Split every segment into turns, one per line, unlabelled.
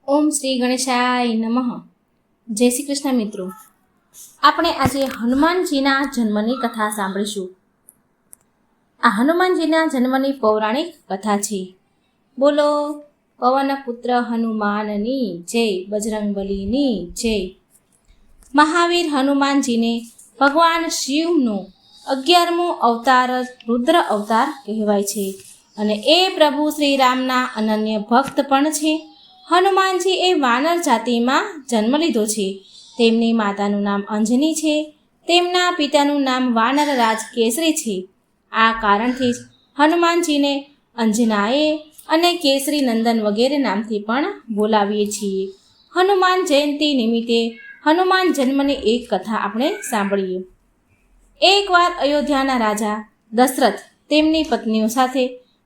ઓમ શ્રી ગણેશાય નમઃ. જય શ્રી કૃષ્ણ મિત્રો. આપણે આજે હનુમાનજીના જન્મની કથા સાંભળીશું. આ હનુમાનજીના જન્મની પૌરાણિક કથા છે. બોલો પવન પુત્ર હનુમાનની જય, બજરંગબલીની જય. મહાવીર હનુમાનજીને ભગવાન શિવનો 11મો અવતાર રુદ્ર અવતાર કહેવાય છે અને એ પ્રભુ શ્રી રામના અનન્ય ભક્ત પણ છે. હનુમાનજી એ વાનર જાતિમાં જન્મ લીધો છે. તેમની માતાનું નામ અંજની છે. તેમના પિતાનું નામ વાનરરાજ કેસરી છે. આ કારણથી જ હનુમાનજીને અંજનાએ અને કેસરી નંદન વગેરે નામથી પણ બોલાવીએ છીએ. હનુમાન જયંતિ નિમિત્તે હનુમાન જન્મની એક કથા આપણે સાંભળીએ. એકવાર અયોધ્યાના રાજા દશરથ તેમની પત્નીઓ સાથે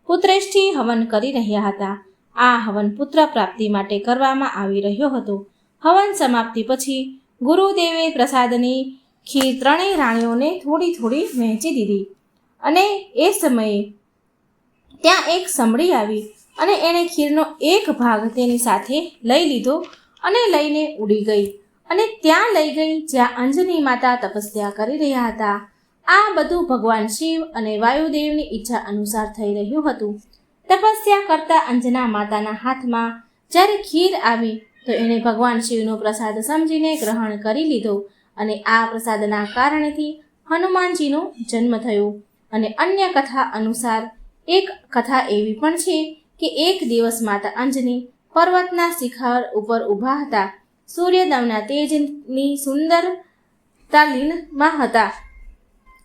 પુત્રેષ્ઠી હવન કરી રહ્યા હતા. આ હવન પુત્ર પ્રાપ્તિ માટે કરવામાં આવી રહ્યો હતો. હવન સમાપ્તિ પછી ગુરુદેવે પ્રસાદની ખીર ત્રણેય રાણીઓને થોડી થોડી વહેંચી દીધી અને એ સમયે ત્યાં એક સમડી આવી અને એણે ખીરનો એક ભાગ તેની સાથે લઈ લીધો અને લઈને ઉડી ગઈ અને ત્યાં લઈ ગઈ જ્યાં અંજની માતા તપસ્યા કરી રહ્યા હતા. આ બધું ભગવાન શિવ અને વાયુદેવની ઈચ્છા અનુસાર થઈ રહ્યું હતું. તપસ્યા કરતા અંજના માતાના હાથમાં જ્યારે ખીર આવી તો એણે ભગવાન શિવનો પ્રસાદ સમજીને ગ્રહણ કરી લીધો અને આ પ્રસાદના કારણેથી હનુમાનજીનો જન્મ થયો. અને અન્ય કથા અનુસાર એક કથા એવી પણ છે કે એક દિવસ માતા અંજની પર્વતના શિખર ઉપર ઊભા હતા. સૂર્યદેવના તેજની સુંદરતા લીનમાં હતા.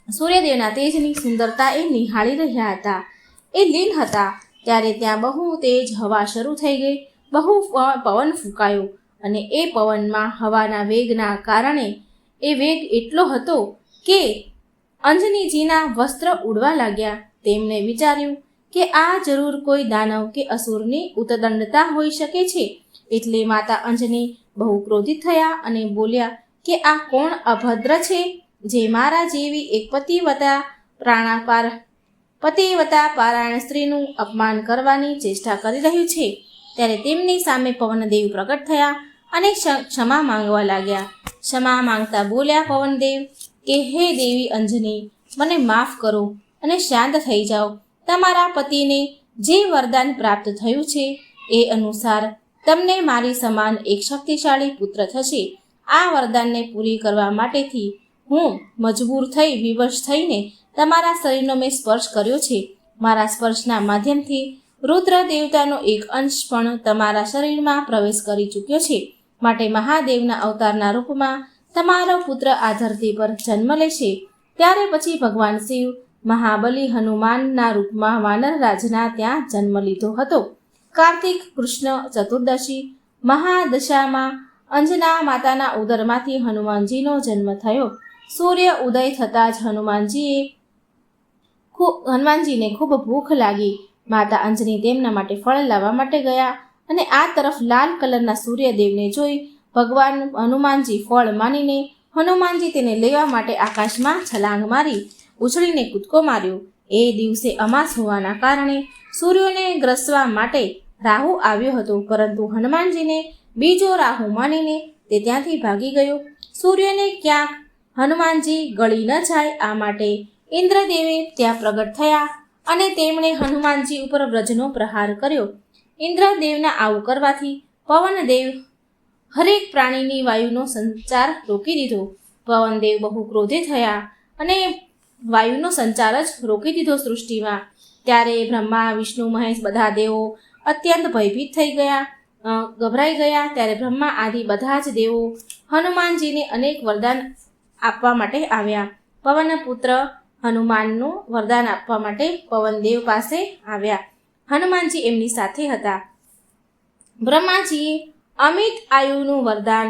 સૂર્યદેવના તેજની સુંદરતા એ નિહાળી રહ્યા હતા. એ લીન હતા ત્યારે ત્યાં બહુ તેજ હવા શરૂ થઈ ગઈ. બહુ પવન ફૂંકાયો અને એ પવનમાં હવાના વેગના કારણે એ વેગ એટલો હતો કે અંજનીજીના વસ્ત્ર ઉડવા લાગ્યા. તેમણે વિચાર્યું કે આ જરૂર કોઈ દાનવ કે અસુરની ઉત્દંડતા હોઈ શકે છે. એટલે માતા અંજની બહુ ક્રોધિત થયા અને બોલ્યા કે આ કોણ અભદ્ર છે જે મારા જેવી એક પતિવતા પારાયણ સ્ત્રીનું અપમાન કરવાની ચેષ્ટા કરી રહ્યું છે. ત્યારે તેમની સામે પવનદેવ પ્રગટ થયા અને ક્ષમા માંગવા લાગ્યા. ક્ષમા માંગતા બોલ્યા પવનદેવ કે હે દેવી અંજની, મને માફ કરો અને શાંત થઈ જાઓ. તમારા પતિને જે વરદાન પ્રાપ્ત થયું છે એ અનુસાર તમને મારી સમાન એક શક્તિશાળી પુત્ર થશે. આ વરદાનને પૂરી કરવા માટેથી હું મજબૂર થઈ વિવશ થઈને તમારા શરીરનો મેં સ્પર્શ કર્યો છે. મારા સ્પર્શના માધ્યમથી રુદ્ર દેવતાનો એક અંશ પણ તમારા શરીરમાં પ્રવેશ કરી ચૂક્યો છે. માટે મહાદેવના અવતારના રૂપમાં તમારો પુત્ર આ ધરતી પર જન્મ લેશે. ત્યારે પછી ભગવાન શિવ મહાબલી હનુમાનના રૂપમાં વાનરરાજના ત્યાં જન્મ લીધો હતો. કાર્તિક કૃષ્ણ ચતુર્દશી મહાદશામાં અંજના માતાના ઉદરમાંથી હનુમાનજીનો જન્મ થયો. સૂર્ય ઉદય થતાં જ હનુમાનજીને ખૂબ ભૂખ લાગી. માતા અંજની તેમના માટે ફળ લાવવા માટે ગયા અને આ તરફ લાલ કલરના સૂર્યદેવને જોઈ ભગવાન હનુમાનજી ફળ માનીને હનુમાનજી તેને લેવા માટે આકાશમાં છલાંગ મારી ઉછળીને કૂદકો માર્યો. એ દિવસે અમાસ હોવાના કારણે સૂર્યને ગ્રસવા માટે રાહુ આવ્યો હતો, પરંતુ હનુમાનજીને બીજો રાહુ માનીને તે ત્યાંથી ભાગી ગયો. સૂર્યને ક્યાંક હનુમાનજી ગળી ન જાય આ માટે ઇન્દ્રદેવે ત્યાં પ્રગટ થયા અને તેમણે હનુમાનજી ઉપર વ્રજનો પ્રહાર કર્યો. ઇન્દ્રદેવના આવું કરવાથી પવનદેવ હરેક પ્રાણીની વાયુનો સંચાર રોકી દીધો. પવનદેવ બહુ ક્રોધિત થયા અને વાયુનો સંચાર જ રોકી દીધો સૃષ્ટિમાં. ત્યારે બ્રહ્મા વિષ્ણુ મહેશ બધા દેવો અત્યંત ભયભીત થઈ ગયા, ગભરાઈ ગયા. ત્યારે બ્રહ્મા આદિ બધા જ દેવો હનુમાનજીને અનેક વરદાન આપવા માટે આવ્યા. પવન પુત્ર હનુમાનનું વરદાન આપવા માટે પવનદેવ પાસે આવ્યા. હનુમાનજી એમની સાથે હતા. બ્રહ્માજીએ અમિત આયુનું વરદાન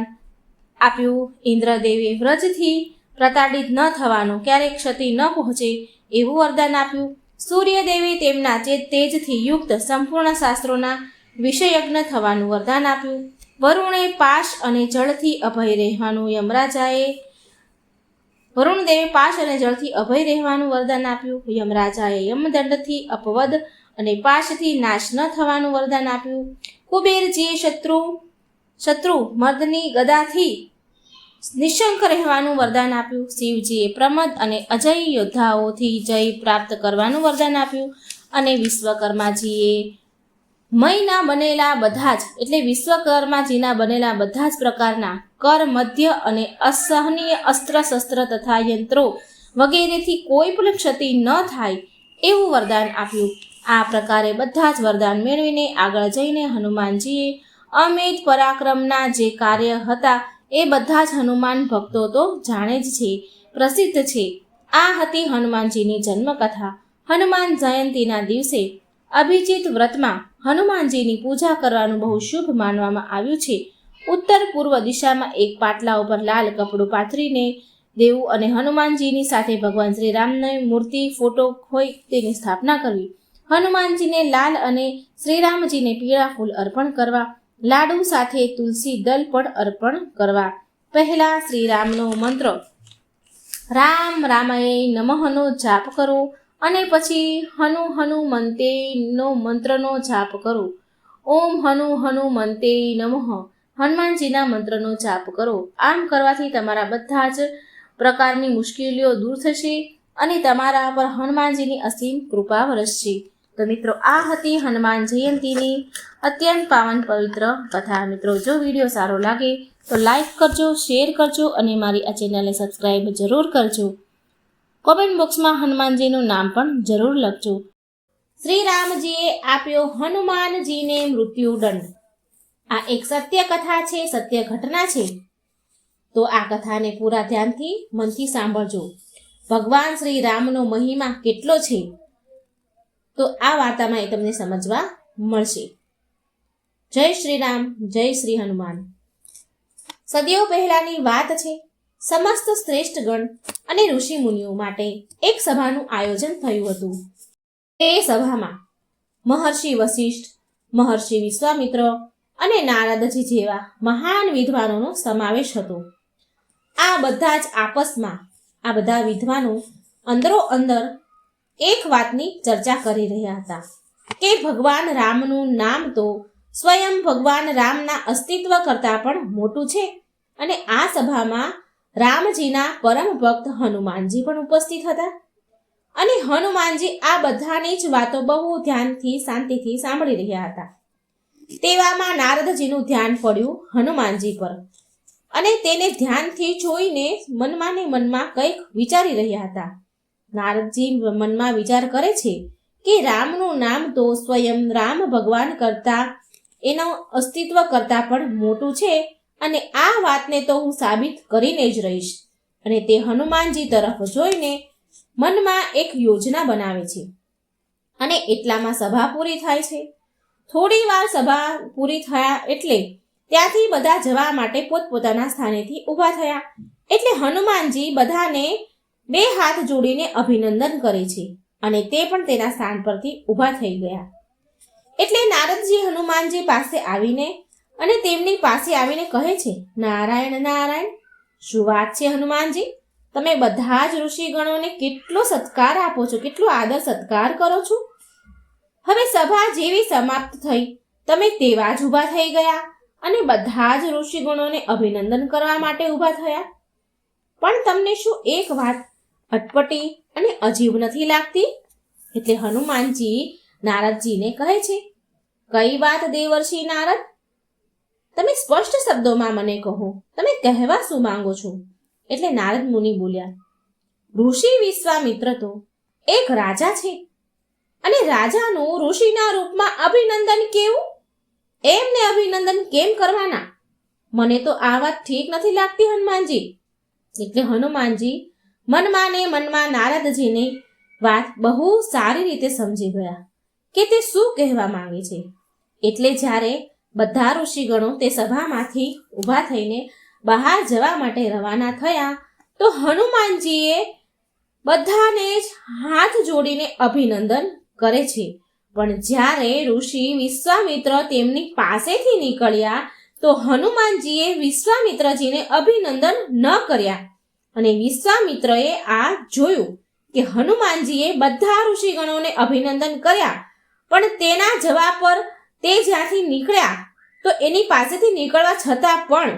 આપ્યું. ઇન્દ્રદેવે વ્રજથી પ્રતાડિત ન થવાનું, ક્યારેક ક્ષતિ ન પહોંચે એવું વરદાન આપ્યું. સૂર્યદેવે તેમના તેજથી યુક્ત સંપૂર્ણ શાસ્ત્રોના વિષયજ્ઞ થવાનું વરદાન આપ્યું. વરુણે પાશ અને જળથી અભય રહેવાનું વરુણદેવે પાશ અને જળથી અભય રહેવાનું વરદાન આપ્યું. યમરાજાએ યમદંડથી અપવદ અને પાશથી નાશ ન થવાનું વરદાન આપ્યું. કુબેરજીએ શત્રુ શત્રુ મર્દની ગદાથી નિશંક રહેવાનું વરદાન આપ્યું. શિવજીએ પ્રમદ અને અજય યોદ્ધાઓથી જય પ્રાપ્ત કરવાનું વરદાન આપ્યું. અને વિશ્વકર્માજીએ મયના બનેલા બધા જ એટલે વિશ્વકર્માજીના બનેલા બધા જ પ્રકારના કર, મધ્ય અને અસહનીય અસ્ત્ર શસ્ત્ર તથા યંત્રો વગેરેથી કોઈ પણ ક્ષતિ ન થાય એવું વરદાન આપ્યું. આ પ્રકારે બધા જ વરદાન મેળવીને આગળ જઈને હનુમાનજીએ અમિત પરાક્રમના જે કાર્ય હતા એ બધા જ હનુમાન ભક્તો તો જાણે જ છે, પ્રસિદ્ધ છે. આ હતી હનુમાનજીની જન્મકથા. હનુમાન જયંતીના દિવસે અભિજીત વ્રતમાં હનુમાનજીની પૂજા કરવાનું બહુ શુભ માનવામાં આવ્યું છે. ઉત્તર પૂર્વ દિશામાં એક પાટલા ઉપર લાલ કપડું પાથરીને દેવું અને હનુમાનજીની સાથે ભગવાન શ્રી રામની મૂર્તિ, ફોટો હોય તેની સ્થાપના કરવી. હનુમાનજીને લાલ અને શ્રીરામજીને પીળા ફૂલ અર્પણ કરવા. લાડુ સાથે તુલસી દલ પણ અર્પણ કરવા. પહેલા શ્રીરામનો મંત્ર રામ રામાય નમઃનો જાપ કરો અને પછી હનુમંતેનો મંત્રનો જાપ કરો. ઓમ હનુમંતે નમઃ હનુમાનજીના મંત્રનો જાપ કરો. આમ કરવાથી તમારા બધા જ પ્રકારની મુશ્કેલીઓ દૂર થશે અને તમારા પર હનુમાનજીની અસીમ કૃપા વરસશે. તો મિત્રો, આ હતી હનુમાન જયંતીની અત્યંત પાવન પવિત્ર કથા. મિત્રો, જો વિડીયો સારો લાગે તો લાઈક કરજો, શેર કરજો અને મારી આ ચેનલને સબસ્ક્રાઈબ જરૂર કરજો. કોમેન્ટ બોક્સમાં હનુમાનજીનું નામ પણ જરૂર લખજો. શ્રી રામજીએ આપ્યો હનુમાનજીને મૃત્યુદંડ. આ એક સત્ય કથા છે, સત્ય ઘટના છે. તો આ કથાને પૂરા ધ્યાનથી, મનથી સાંભળજો. ભગવાન શ્રી રામનો મહિમા કેટલો છે તો આ વાર્તામાં એ તમને સમજવા મળશે. જય શ્રી રામ, જય શ્રી હનુમાન. સદીઓ પહેલાની વાત છે. સમસ્ત શ્રેષ્ઠ ગણ અને ઋષિ મુનિઓ માટે એક સભાનું આયોજન થયું હતું. તે સભામાં મહર્ષિ વશિષ્ઠ, મહર્ષિ વિશ્વામિત્ર અને નારદજી જેવા મહાન વિદ્વાનોનો સમાવેશ હતો. આ બધા જ આપસમાં આ બધા વિદ્વાનો અંદરો અંદર એક વાતની ચર્ચા કરી રહ્યા હતા કે ભગવાન રામનું નામ તો સ્વયં ભગવાન રામના અસ્તિત્વ કરતાં પણ મોટું છે. અને આ સભામાં રામજીના પરમ ભક્ત હનુમાનજી પણ ઉપસ્થિત હતા. અને હનુમાનજી આ બધાની જ વાતો બહુ ધ્યાનથી, શાંતિથી સાંભળી રહ્યા હતા. તેવામાં નારદજીનું ધ્યાન પડ્યું હનુમાનજી પર અને તેને ધ્યાનથી જોઈને મનમાં ને મનમાં કંઈક વિચારી રહ્યા હતા. નારદજી મનમાં વિચાર કરે છે કે રામનું નામ તો સ્વયં રામ ભગવાન કરતા, એનો અસ્તિત્વ કરતાં પણ મોટું છે અને આ વાતને તો હું સાબિત કરીને જ રહીશ. અને તે હનુમાનજી તરફ જોઈને મનમાં એક યોજના બનાવે છે. અને એટલામાં સભા પૂરી થાય છે. થોડી વાર સભા પૂરી થયા એટલે ત્યાંથી બધા જવા માટે પોતપોતાના સ્થાનેથી ઊભા થયા. એટલે હનુમાનજી બધાને બે હાથ જોડીને અભિનંદન કરે છે અને તે પણ તેના સ્થાન પરથી ઊભા થઈ ગયા. એટલે નારદજી હનુમાનજી પાસે આવીને અને તેમની પાસે આવીને કહે છે, નારાયણ નારાયણ. શું વાત છે હનુમાનજી, તમે બધા જ ઋષિગણોને કેટલો સત્કાર આપો છો, કેટલો આદર સત્કાર કરો છો. હવે સભા જેવી સમાપ્ત થઈ તમે તેવા જ ઊભા થઈ ગયા અને બધા જ ઋષિગણોને અભિનંદન કરવા માટે ઊભા થયા. પણ તમને શું એક વાત અટપટી અને અજીબ નથી લાગતી? એટલે હનુમાનજી નારદજીને કહે છે, કઈ વાત દેવર્ષિ નારદ? તમે સ્પષ્ટ શબ્દોમાં મને કહો, તમે કહેવા શું માંગો છો? એટલે નારદ મુનિ બોલ્યા, ઋષિ વિશ્વામિત્ર તો એક રાજા છે અને રાજાનું ઋષિના રૂપમાં અભિનંદન કેવું? એમને અભિનંદન કેમ કરવાના? મને તો આ વાત ઠીક નથી લાગતી હનુમાનજી. એટલે હનુમાનજી મનમાં ને મનમાં નારદજીની વાત બહુ સારી રીતે સમજી ગયા કે તે શું કહેવા માંગે છે. એટલે જ્યારે બધા ઋષિગણો તે સભામાંથી ઊભા થઈને બહાર જવા માટે રવાના થયા તો હનુમાનજીએ બધાને જ હાથ જોડીને અભિનંદન કરે છે. પણ જ્યારે ઋષિ વિશ્વામિત્ર તેમની પાસેથી નીકળ્યા તો હનુમાનજીએ વિશ્વામિત્રજીને અભિનંદન ન કર્યા. અને વિશ્વામિત્રએ આ જોયું કે હનુમાનજીએ બધા ઋષિગણોને અભિનંદન કર્યા પણ તેના જવાબ પર તે જ્યાંથી નીકળ્યા તો એની પાસેથી નીકળવા છતાં પણ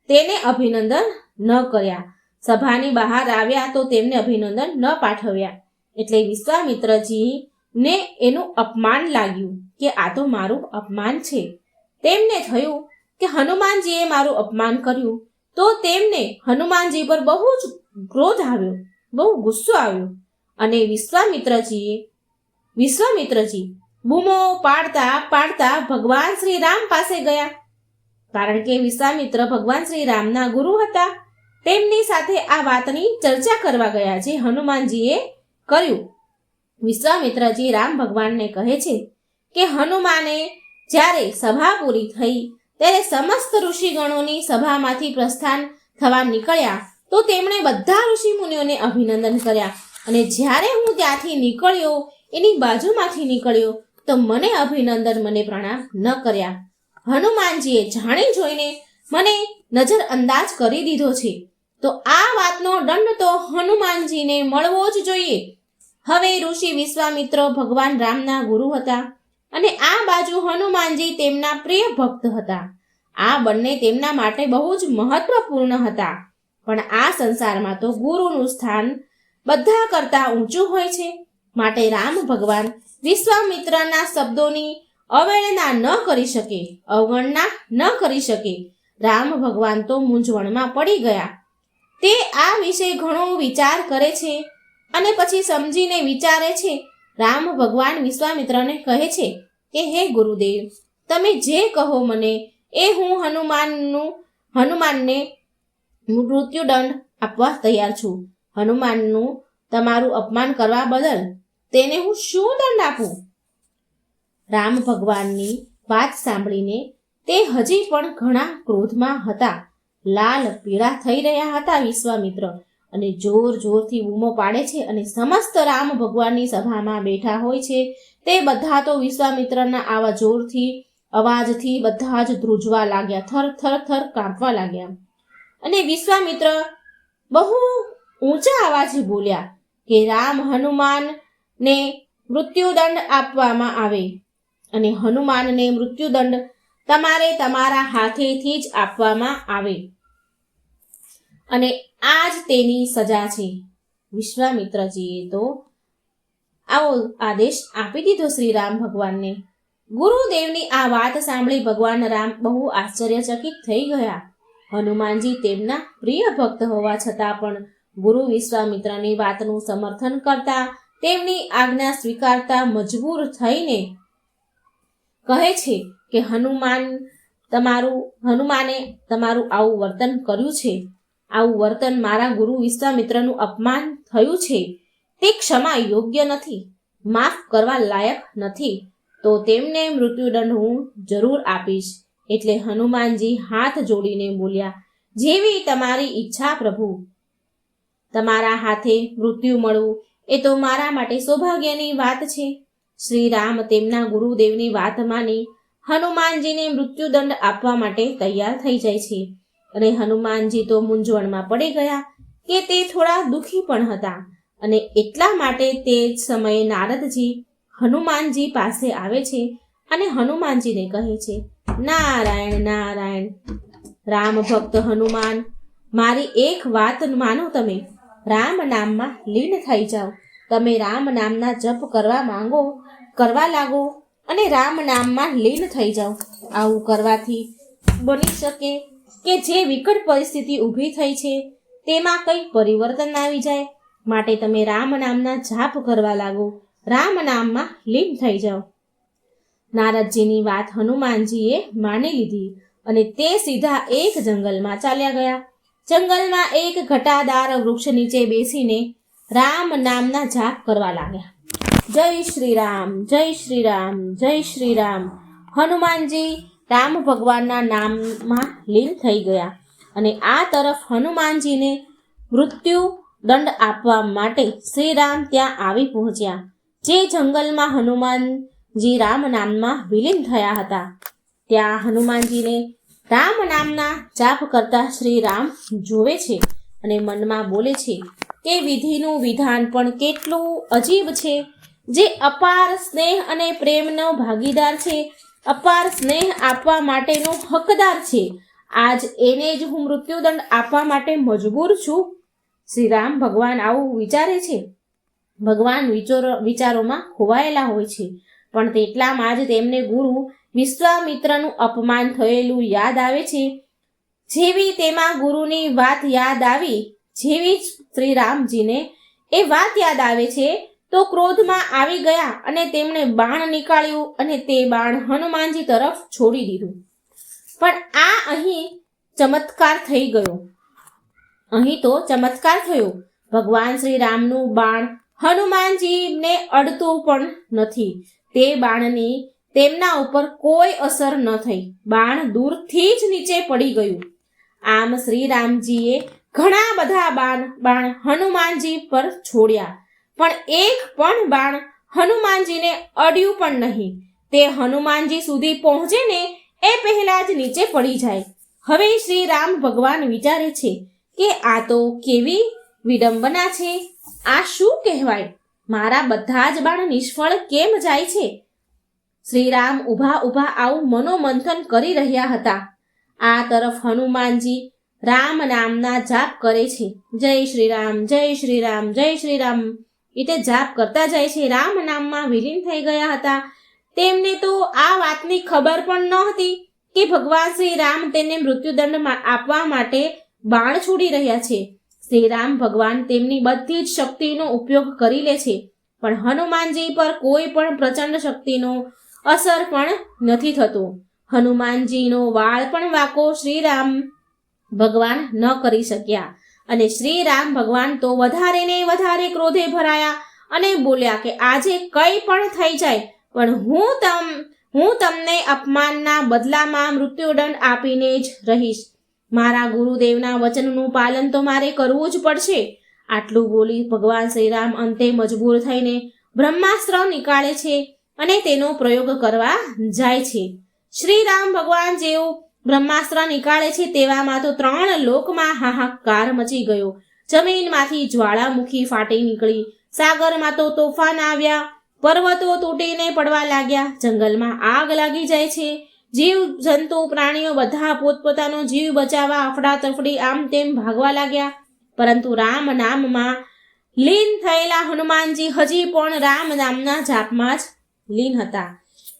તેને અભિનંદન ન કર્યા. સભાની બહાર આવ્યા તો તેમને અભિનંદન ન પાઠવ્યા. એટલે વિશ્વામિત્રજીને એનું અપમાન લાગ્યું કે આ તો મારું અપમાન છે. તેમને થયું કે હનુમાનજીએ મારું અપમાન કર્યું, તો તેમને હનુમાનજી પર બહુ જ ક્રોધ આવ્યો, બહુ ગુસ્સો આવ્યો. અને વિશ્વામિત્રજી બૂમો પાડતા પાડતા ભગવાન શ્રી રામ પાસે ગયા. કારણ કે વિશ્વામિત્ર ભગવાન શ્રી રામના ગુરુ હતા. તેમની સાથે આ વાતની ચર્ચા કરવા ગયા જે હનુમાનજીએ કર્યું. વિશ્વામિત્રજી રામ ભગવાનને કહે છે કે હનુમાને જ્યારે સભા પૂરી થઈ ત્યારે સમસ્ત ઋષિગણોની સભામાંથી પ્રસ્થાન થવા નીકળ્યા તો તેમણે બધા ઋષિ મુનિઓને અભિનંદન કર્યા. અને જ્યારે હું ત્યાંથી નીકળ્યો, એની બાજુમાંથી નીકળ્યો, તો મને અભિનંદન, મને પ્રણામ ન કર્યા. હનુમાનજીએ જાણી જોઈને મને નજર અંદાજ કરી દીધો છે. તો આ વાતનો દંડ તો હનુમાનજીને મળવો જ જોઈએ. હવે ઋષિ વિશ્વામિત્ર ભગવાન રામના ગુરુ હતા અને આ બાજુ હનુમાનજી તેમના પ્રિય ભક્ત હતા. આ બંને તેમના માટે બહુ જ મહત્વપૂર્ણ હતા. પણ આ સંસારમાં તો ગુરુનું સ્થાન બધા કરતા ઊંચું હોય છે. માટે રામ ભગવાન વિશ્વામિત્રના શબ્દોની અવહેલના ન કરી શકે, અવગણના ન કરી શકે. રામ ભગવાન તો મૂંઝવણમાં પડી ગયા. તે આ વિશે ઘણો વિચાર કરે છે અને પછી સમજીને વિચારે છે. રામ ભગવાન વિશ્વામિત્રને કહે છે કે હે ગુરુદેવ, તમે જે કહો મને એ હું હનુમાનને મૃત્યુદંડ આપવા તૈયાર છું. હનુમાનનું તમારું અપમાન કરવા બદલ તેને હું શું દંડ આપું? રામ ભગવાનની વાત સાંભળીને તે હજી પણ ઘણા ક્રોધમાં હતા. લાલ પીળા થઈ રહ્યા હતા વિશ્વામિત્ર અને જોર જોરથી બૂમો પાડે છે. અને સમસ્ત રામ ભગવાનની સભામાં બેઠા હોય છે તે બધા તો વિશ્વામિત્રના આવા જોરથી અવાજથી બધા જ ધ્રુજવા લાગ્યા, થર થર થર કાંપવા લાગ્યા. અને વિશ્વામિત્ર બહુ ઊંચા અવાજે બોલ્યા કે રામ હનુમાનને મૃત્યુદંડ આપવામાં આવે અને હનુમાનને મૃત્યુદંડ તમારે તમારા હાથેથી જ આપવામાં આવે અને આ જ તેની સજા છે. વિશ્વામિત્રજીએ તો આવો આદેશ આપી દીધો શ્રી રામ ભગવાનને. ગુરુદેવની આ વાત સાંભળી ભગવાન રામ બહુ આશ્ચર્યચકિત થઈ ગયા. હનુમાનજી તેમના પ્રિય ભક્ત હોવા છતાં પણ ગુરુ વિશ્વામિત્રની વાતનું સમર્થન કરતા, તેમની આજ્ઞા સ્વીકારતા મજબૂર થઈને કહે છે કે હનુમાને તમારું આવું વર્તન કર્યું છે, આવું વર્તન મારા ગુરુ વિશ્વામિત્રનું અપમાન થયું છે, તે ક્ષમા યોગ્ય નથી, માફ કરવા લાયક નથી. તો તેમને મૃત્યુદંડ હું જરૂર આપીશ. એટલે હનુમાનજી હાથ જોડીને બોલ્યા, જેવી તમારી ઈચ્છા પ્રભુ. તમારા હાથે મૃત્યુ મળવું એ તો મારા માટે સૌભાગ્યની વાત છે. શ્રી રામ તેમના ગુરુદેવની વાત માની હનુમાનજીને મૃત્યુદંડ આપવા માટે તૈયાર થઈ જાય છે. અને હનુમાનજી તો મૂંઝવણમાં પડી ગયા કે તે થોડા દુઃખી પણ હતા. અને એટલા માટે તે જ સમયે નારદજી હનુમાનજી પાસે આવે છે અને હનુમાનજીને કહે છે, નારાયણ નારાયણ. રામ ભક્ત હનુમાન, મારી એક વાત માનો તમે. રામ નામમાં લીન થઈ જાઓ. તમે રામ નામના જપ કરવા લાગો અને રામ નામમાં લીન થઈ જાઓ. આવું કરવાથી બની શકે કે જે વિકટ પરિસ્થિતિ ઊભી થઈ છે તેમાં કંઈ પરિવર્તન આવી જાય. માટે તમે રામ નામના જાપ કરવા લાગો, રામ નામમાં લીન થઈ જાઓ. નારદજીની વાત હનુમાનજીએ માની લીધી અને તે સીધા એક જંગલમાં ચાલ્યા ગયા. જંગલમાં એક ઘટાદાર વૃક્ષ નીચે બેસીને રામ નામના જાપ કરવા લાગ્યા. જય શ્રી રામ, જય શ્રી રામ, જય શ્રી રામ. હનુમાનજી રામ ભગવાનના નામમાં લીન થઈ ગયા. અને આ તરફ હનુમાનજીને મૃત્યુ દંડ આપવા માટે શ્રી રામ ત્યાં આવી પહોંચ્યા. જે જંગલમાં હનુમાનજી રામ નામમાં વિલીન થયા હતા ત્યાં હનુમાનજીને રામ નામના જાપ કરતા શ્રી રામ જોવે છે અને મનમાં બોલે છે કે વિધિનું વિધાન પણ કેટલું અજીબ છે. જે અપાર સ્નેહ અને પ્રેમનો ભાગીદાર છે અપાર સ્નેહ આપવા માટેનો હકદાર છે. આજ એને જ હું મૃત્યુદંડ આપવા માટે મજબૂર છું. શ્રી રામ ભગવાન આવું વિચારે છે. ભગવાન વિચારોમાં ખોવાયેલા હોય છે, પણ તેટલામાં જ તેમને ગુરુ વિશ્વામિત્રનું અપમાન થયેલું યાદ આવે છે. જેવી તેમાં ગુરુની વાત યાદ આવી, જેવી જ શ્રી રામજીને એ વાત યાદ આવે છે તો ક્રોધમાં આવી ગયા અને તેમણે બાણ નીકાળ્યું અને તે બાણ હનુમાનજી તરફ છોડી દીધું. પણ અહીં ચમત્કાર થઈ ગયો. અહીં તો ચમત્કાર થયો. ભગવાન શ્રી રામનું બાણ હનુમાનજીને અડતું પણ નથી. તે બાણની તેમના ઉપર કોઈ અસર ન થઈ. બાણ દૂરથી જ નીચે પડી ગયું. આમ શ્રી રામજીએ ઘણા બધા બાણ હનુમાનજી પર છોડ્યા, પણ એક પણ બાણ હનુમાનજીને અડ્યું પણ નહીં. તે હનુમાનજી સુધી પહોંચે ને એ પહેલા જ નીચે પડી જાય. હવે શ્રી રામ ભગવાન વિચારે છે કે આ તો કેવી વિડંબના છે. આ શું કહેવાય? મારા બધા જ બાણ નિષ્ફળ કેમ જાય છે? શ્રી રામ ઊભા આવું મનોમંથન કરી રહ્યા હતા. આ તરફ હનુમાનજી રામ નામના જાપ કરે છે. જય શ્રી રામ, જય શ્રી રામ, જય શ્રી રામ એટલે જાપ કરતા જાય છે. રામ નામમાં વિલીન થઈ ગયા હતા. તેમને તો આ વાતની ખબર પણ નહોતી કે ભગવાન શ્રી રામ તેને મૃત્યુદંડ આપવા માટે બાણ છોડી રહ્યા છે. શ્રી રામ ભગવાન તેમની બધી જ શક્તિનો ઉપયોગ કરી લે છે, પણ હનુમાનજી પર કોઈ પણ પ્રચંડ શક્તિનો અસર પણ નથી થતો. હનુમાનજીનો વાળ પણ વાંકો શ્રી રામ ભગવાન ન કરી શક્યા. અને શ્રી રામ ભગવાન તો વધારે ને વધારે ક્રોધે ભરાયા અને બોલ્યા કે આજે કંઈ પણ થઈ જાય, પણ હું તમને અપમાનના બદલામાં મૃત્યુદંડ આપીને જ રહીશ. મારા ગુરુદેવના વચનનું પાલન તો મારે કરવું જ પડશે. આટલું બોલી ભગવાન શ્રી રામ અંતે મજબૂર થઈને બ્રહ્માસ્ત્ર નીકાળે છે અને તેનો પ્રયોગ કરવા જાય છે. શ્રી રામ ભગવાન જેવું બ્રહ્માસ્ત્ર નીકાળે છે તેવામાં તો 3 લોકમાં હાહાકાર મચી ગયો. જમીનમાંથી જ્વાળામુખી ફાટી નીકળી, સાગરમાં તો તોફાન આવ્યા, પર્વતો તૂટીને પડવા લાગ્યા, જંગલમાં આગ લાગી જાય છે. જીવ જંતુ પ્રાણીઓ બધા પોતપોતાનો જીવ બચાવવા અફડાતફડી આમ તેમ ભાગવા લાગ્યા. પરંતુ રામ નામમાં લીન થયેલા હનુમાનજી હજી પણ રામ નામના જાપમાં જ લીન હતા.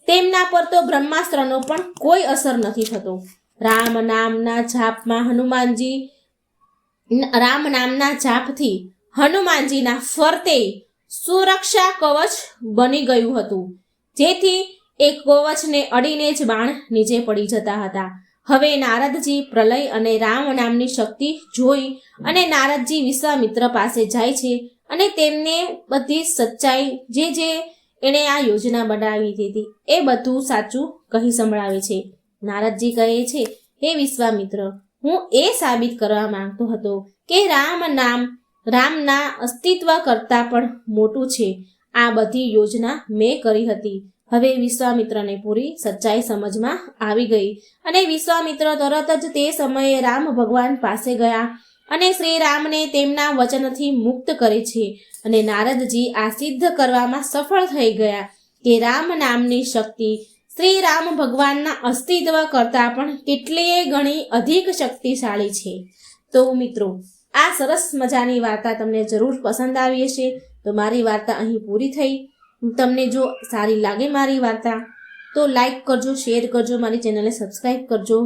તેમના પર તો બ્રહ્માસ્ત્રનો પણ કોઈ અસર નથી થતો. રામ નામના જાપથી હનુમાનજીના ફરતે સુરક્ષા કવચ બની ગયું હતું, જેથી એ કવચને અડીને જ બાણ નીચે પડી જતા હતા. હવે નારદજી પ્રલય અને રામ નામની શક્તિ જોઈ અને નારદજી વિશ્વામિત્ર પાસે જાય છે અને તેમને બધી સચ્ચાઈ જે એણે આ યોજના બનાવી હતી એ બધું સાચું કહી સંભળાવે છે. નારદજી કહે છે, હે વિશ્વામિત્ર, હું એ સાબિત કરવા માંગતો હતો કે રામના અસ્તિત્વ કરતાં પણ મોટું છે. આ બધી યોજના મેં કરી હતી. હવે વિશ્વામિત્રને પૂરી સચ્ચાઈ સમજમાં આવી ગઈ અને વિશ્વામિત્ર તરત જ તે સમયે રામ ભગવાન પાસે ગયા અને શ્રી રામને તેમના વચનથી મુક્ત કરે છે. અને નારદજી આ સિદ્ધ કરવામાં સફળ થઈ ગયા કે રામ નામની શક્તિ શ્રી રામ ભગવાનના અસ્તિત્વ કરતાં પણ કેટલીય ગણી અધિક શક્તિશાળી છે. તો મિત્રો, આ સરસ મજાની વાર્તા તમને જરૂર પસંદ આવી હશે. તો મારી વાર્તા અહીં પૂરી થઈ. તમને જો સારી લાગે મારી વાર્તા તો લાઈક કરજો, શેર કરજો, મારી ચેનલને સબસ્ક્રાઈબ કરજો.